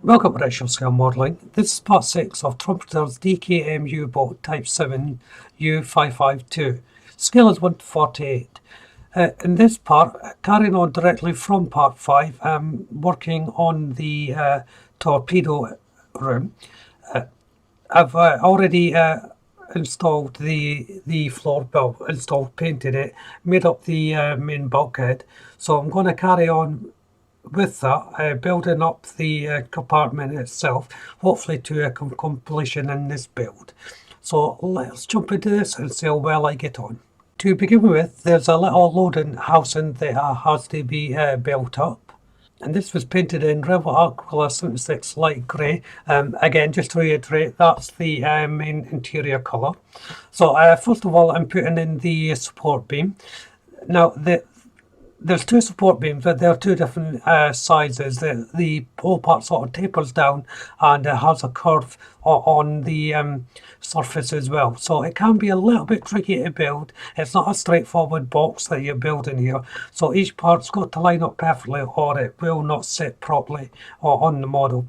Welcome to Actual Scale Modelling. This is part 6 of Trumpeter's DKM U-boat Type 7 U552. Scale is 1 to 48. In this part, carrying on directly from part 5, I'm working on the torpedo room. I've already installed the floor, painted it, made up the main bulkhead. So I'm going to carry on with that, building up the compartment itself, hopefully to a completion in this build. So let's jump into this and see how well I get on. To begin with, there's a little loading housing that has to be built up. And this was painted in River Aquila 76 light grey. Again, just to reiterate, that's the main interior colour. So first of all, I'm putting in the support beam. Now, there's two support beams, but they're two different sizes. The whole part sort of tapers down and has a curve on the surface as well. So it can be a little bit tricky to build. It's not a straightforward box that you're building here. So each part's got to line up perfectly or it will not sit properly on the model.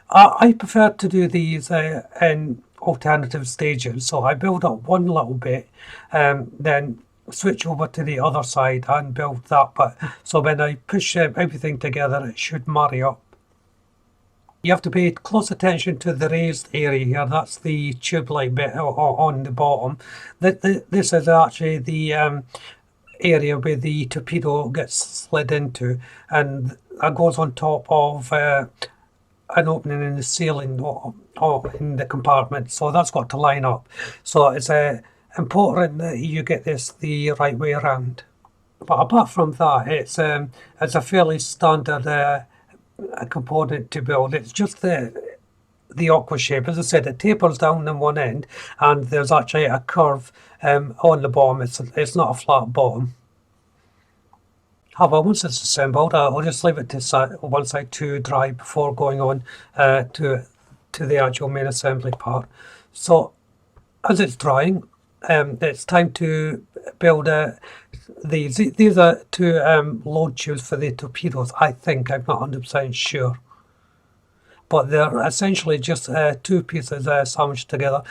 I prefer to do these in alternative stages. So I build up one little bit, then switch over to the other side and build that bit. So when I push everything together, it should marry up. You have to pay close attention to the raised area here. That's the tube-like bit on the bottom. This is actually the area where the torpedo gets slid into, and that goes on top of an opening in the ceiling or in the compartment. So that's got to line up. So it's important that you get this the right way around. But apart from that, it's a fairly standard component to build. It's just the aqua shape. As I said, it tapers down on one end, and there's actually a curve on the bottom. It's not a flat bottom. However, once it's assembled, I'll just leave it to one side to dry before going on to the actual main assembly part. So as it's drying, it's time to build these. These are two load tubes for the torpedoes, I think. I'm not 100% sure. But they're essentially just two pieces sandwiched together.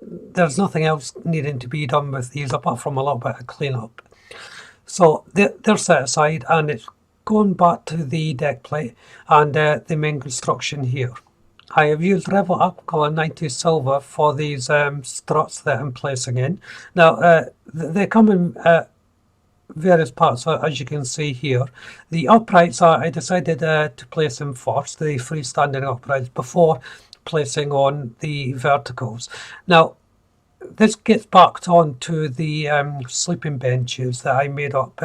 There's nothing else needing to be done with these apart from a little bit of cleanup. So they're set aside, and it's going back to the deck plate and the main construction here. I have used River Aquila 90 silver for these struts that I'm placing in. Now, they come in various parts, as you can see here. The uprights, I decided to place them first, the freestanding uprights, before placing on the verticals. Now, this gets backed on to the sleeping benches that I made up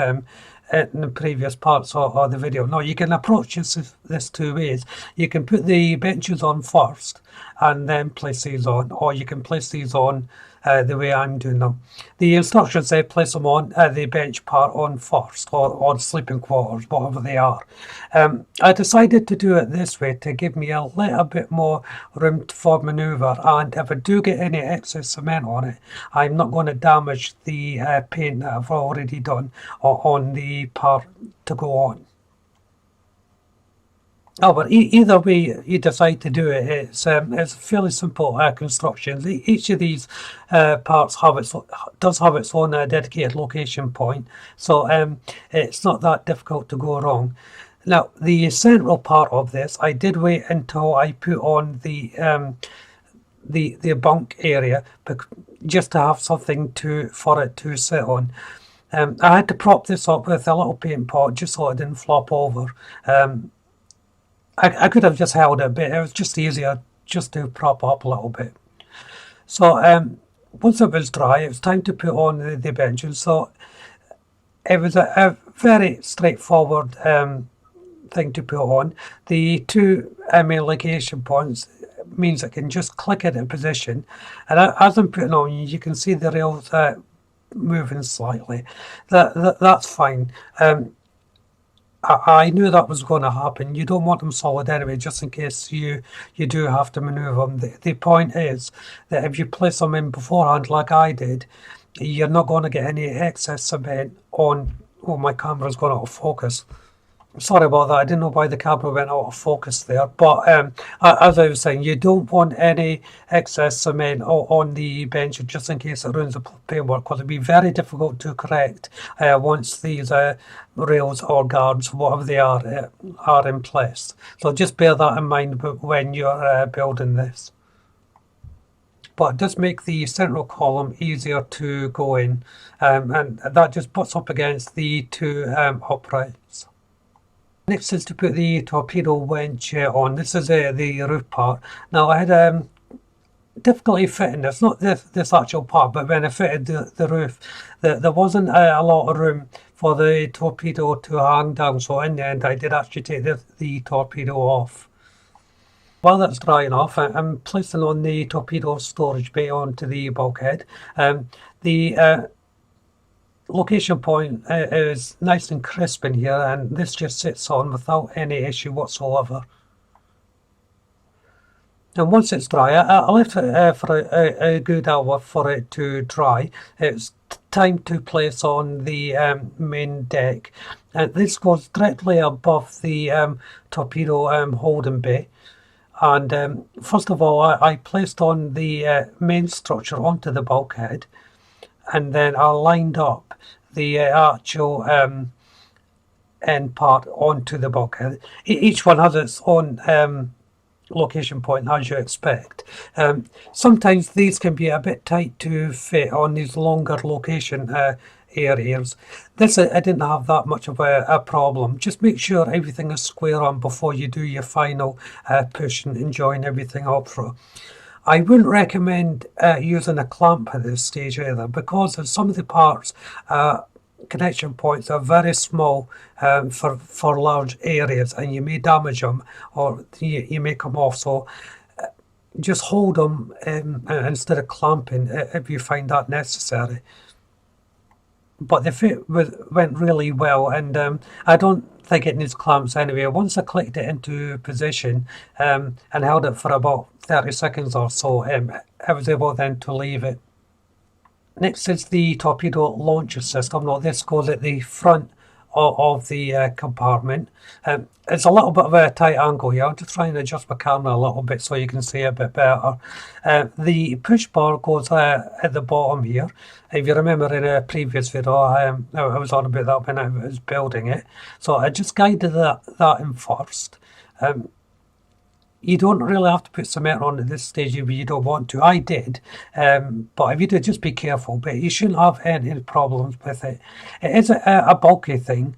in the previous parts of the video. Now, you can approach this two ways. You can put the benches on first and then place these on, or you can place these on the way I'm doing them. The instructions say place them on the bench part on first, or sleeping quarters, whatever they are. I decided to do it this way to give me a little bit more room for manoeuvre, and if I do get any excess cement on it, I'm not going to damage the paint that I've already done on the part to go on. Oh, but either way you decide to do it, it's a fairly simple construction. Each of these parts does have its own dedicated location point, so it's not that difficult to go wrong. Now, the central part of this, I did wait until I put on the bunk area, just to have something for it to sit on. I had to prop this up with a little paint pot just so it didn't flop over. I could have just held it, but it was just easier just to prop up a little bit. So once it was dry, it was time to put on the benches. So it was a very straightforward thing to put on. The two main ligation points means I can just click it in position, and as I'm putting on, you can see the rails moving slightly. That's fine. I knew that was going to happen. You don't want them solid anyway, just in case you do have to maneuver them. The point is that if you place them in beforehand like I did, you're not going to get any excess cement on. Oh, my camera's gone out of focus. Sorry about that. I didn't know why the camera went out of focus there. But as I was saying, you don't want any excess cement on the bench just in case it ruins the paintwork, because it'd be very difficult to correct once these rails or guards, whatever they are in place. So just bear that in mind when you're building this. But it does make the central column easier to go in, and that just puts up against the two uprights. Next is to put the torpedo winch on. This is the roof part. Now I had difficulty fitting this, not this actual part, but when I fitted the roof, there wasn't a lot of room for the torpedo to hang down, so in the end I did actually take the torpedo off. While that's drying off, I'm placing on the torpedo storage bay onto the bulkhead. The location point is nice and crisp in here, and this just sits on without any issue whatsoever. And once it's dry, I left it for a good hour for it to dry. It's time to place on the main deck. This goes directly above the torpedo holding bay. And first of all, I placed on the main structure onto the bulkhead, and then I lined up the actual end part onto the bulkhead. Each one has its own location point, as you expect. Sometimes these can be a bit tight to fit on these longer location areas. This I didn't have that much of a problem. Just make sure everything is square on before you do your final push and join everything up through. I wouldn't recommend using a clamp at this stage either, because of some of the parts connection points are very small for large areas, and you may damage them or you may come off. So just hold them instead of clamping if you find that necessary. But the fit went really well, and I don't think it needs clamps anyway. Once I clicked it into position and held it for about 30 seconds or so, I was able then to leave it. Next is the torpedo launcher system. Now this goes at the front of the compartment. It's a little bit of a tight angle here. I'm just trying to adjust my camera a little bit so you can see a bit better. The push bar goes at the bottom here. If you remember in a previous video, I was on about that when I was building it. So I just guided that in first. You don't really have to put cement on at this stage if you don't want to. I did, but if you do, just be careful. But you shouldn't have any problems with it. It is a bulky thing,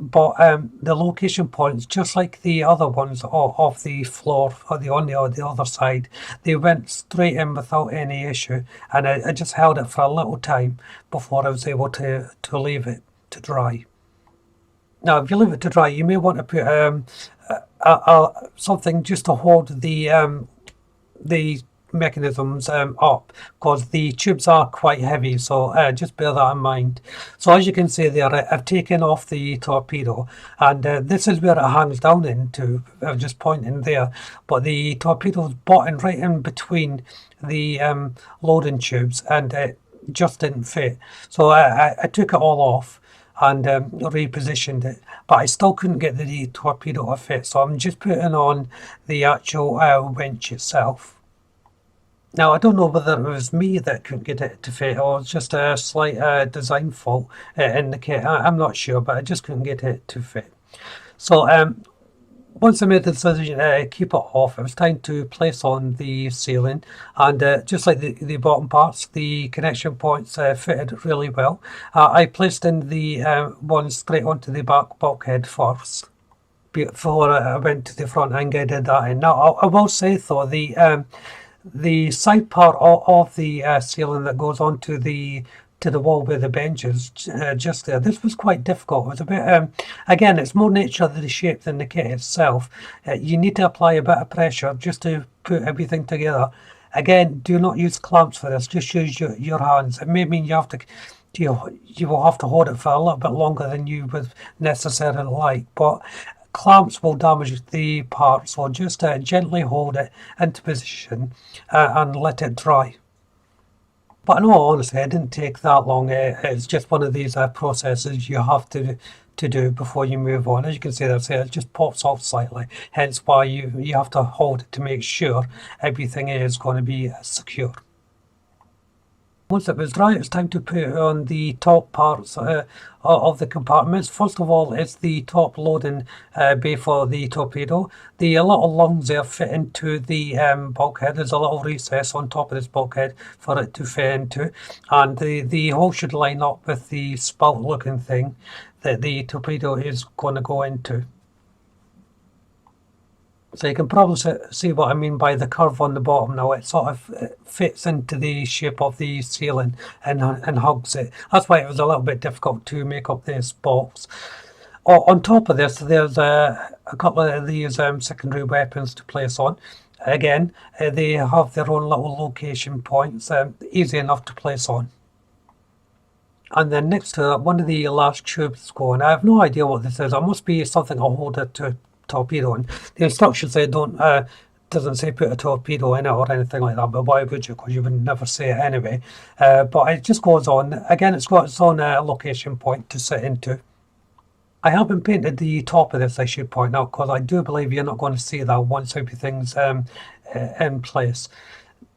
but the location points, just like the other ones off the floor or on the other side, they went straight in without any issue. And I just held it for a little time before I was able to leave it to dry. Now, if you leave it to dry, you may want to put something just to hold the mechanisms up, because the tubes are quite heavy, so just bear that in mind. So as you can see there, I've taken off the torpedo, and this is where it hangs down into. I'm just pointing there, but the torpedo's buttoned right in between the loading tubes, and it just didn't fit. So I took it all off and repositioned it, but I still couldn't get the torpedo to fit, so I'm just putting on the actual winch itself. Now, I don't know whether it was me that couldn't get it to fit, or just a slight design fault in the kit. I'm not sure, but I just couldn't get it to fit. So once I made the decision to keep it off, it was time to place on the ceiling, and just like the bottom parts, the connection points fitted really well. I placed in the one straight onto the back bulkhead first before I went to the front and guided that in. Now, I will say though, the side part of the ceiling that goes onto the wall where the bench is, just there, this was quite difficult. It was a bit, again, it's more nature of the shape than the kit itself. You need to apply a bit of pressure just to put everything together. Again, do not use clamps for this, just use your hands. It may mean you will have to hold it for a little bit longer than you would necessarily like, but clamps will damage the part, so just gently hold it into position and let it dry. But in all honesty, it didn't take that long. It's just one of these processes you have to to do before you move on. As you can see there, it just pops off slightly, hence why you have to hold it to make sure everything is going to be secure. Once it was dry, it's time to put on the top parts of the compartments. First of all, it's the top loading bay for the torpedo. The little lungs there fit into the bulkhead. There's a little recess on top of this bulkhead for it to fit into, and the hole should line up with the spout looking thing that the torpedo is going to go into. So you can probably see what I mean by the curve on the bottom now. It sort of fits into the shape of the ceiling and hugs it. That's why it was a little bit difficult to make up this box. On top of this, there's a couple of these secondary weapons to place on. Again, they have their own little location points, easy enough to place on. And then next to that, one of the large tubes going. I have no idea what this is. It must be something I'll hold it to torpedo in. The instructions say doesn't say put a torpedo in it or anything like that, but why would you? Because you would never say it anyway. But it just goes on. Again, it's got its own location point to sit into. I haven't painted the top of this, I should point out, because I do believe you're not going to see that once everything's in place.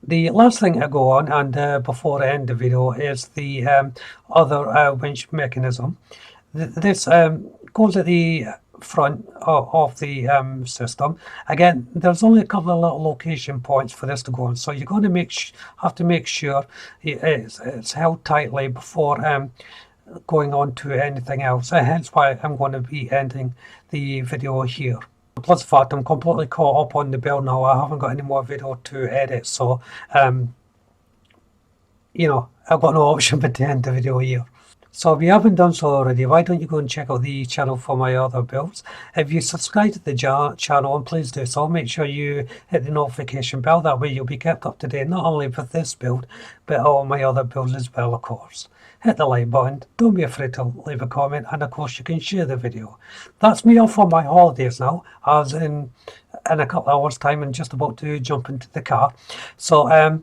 The last thing to go on, and before I end the video, is the other winch mechanism. This goes at the front of the system. Again, there's only a couple of little location points for this to go on, so you're going to have to make sure it's held tightly before going on to anything else. Hence why I'm going to be ending the video here. Plus the fact I'm completely caught up on the build now. I haven't got any more video to edit, so you know, I've got no option but to end the video here. So if you haven't done so already, why don't you go and check out the channel for my other builds. If you subscribe to the channel, and please do so, make sure you hit the notification bell. That way you'll be kept up to date, not only with this build, but all my other builds as well, of course. Hit the like button, don't be afraid to leave a comment, and of course you can share the video. That's me off on my holidays now, as in a couple of hours time, and just about to jump into the car. So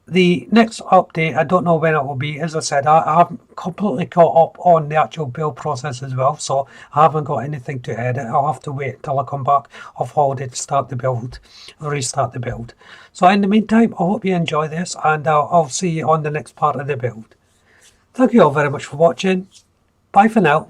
the next update, I don't know when it will be. As I said, I haven't completely caught up on the actual build process as well, so I haven't got anything to edit. I'll have to wait until I come back off holiday to start the build, restart the build. So in the meantime, I hope you enjoy this, and I'll see you on the next part of the build. Thank you all very much for watching. Bye for now.